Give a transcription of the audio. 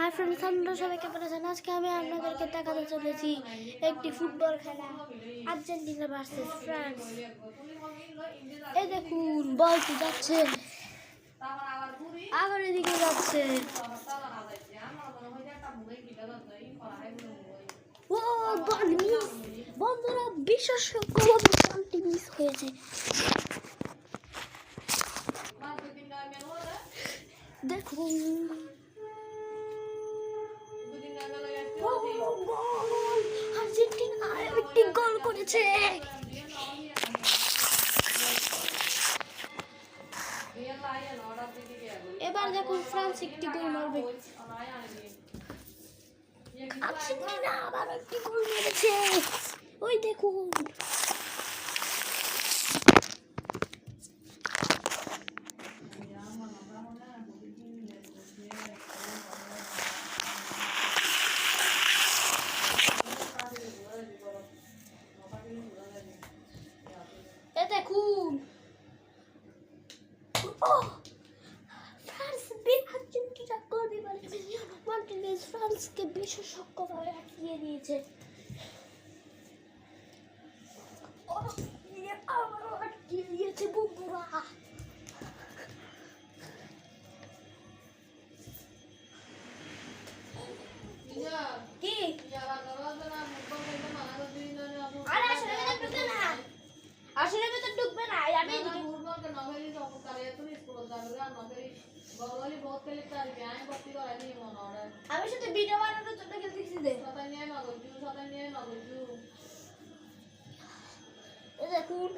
Hi friends, আপনারা সবাই কেমন আছেন? আজকে আমি আপনাদেরকে দেখাতে চলেছি একটি ফুটবল খেলা, আর্জেন্টিনা ভার্সেস ফ্রান্স। এই দেখুন, বলটি যাচ্ছে, আবার এদিকে যাচ্ছে। ও বল মিস! বন্ধুরা, বিশেষজ্ঞভাবে বলটি মিস হয়েছে। দেখুন, আর্জেন্টিনা একটি গোল করেছে। এবার দেখুন, ফ্রান্স একটি গোল মারবে। আর্জেন্টিনা আবার একটি গোল মেরেছে। ওই দেখুন, দেখুন, ফ্রান্স আর্জেন্টিনা গোল মেরেছে। মার্টিনেজ ফ্রান্সকে বিশেষজ্ঞভাবে আটকিয়ে দিয়েছে। আবারও আটকিয়ে দিয়েছে বন্ধুরা। কি আসলে ভেতর ঢুকবে না। আমি শুধু ভিডিও বানানোর জন্য খেলতেছি। দেখুন,